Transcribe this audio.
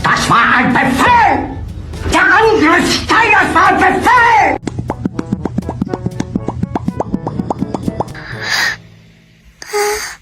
Das war ein Befehl! Der Angriff Steiners war ein Befehl! 아.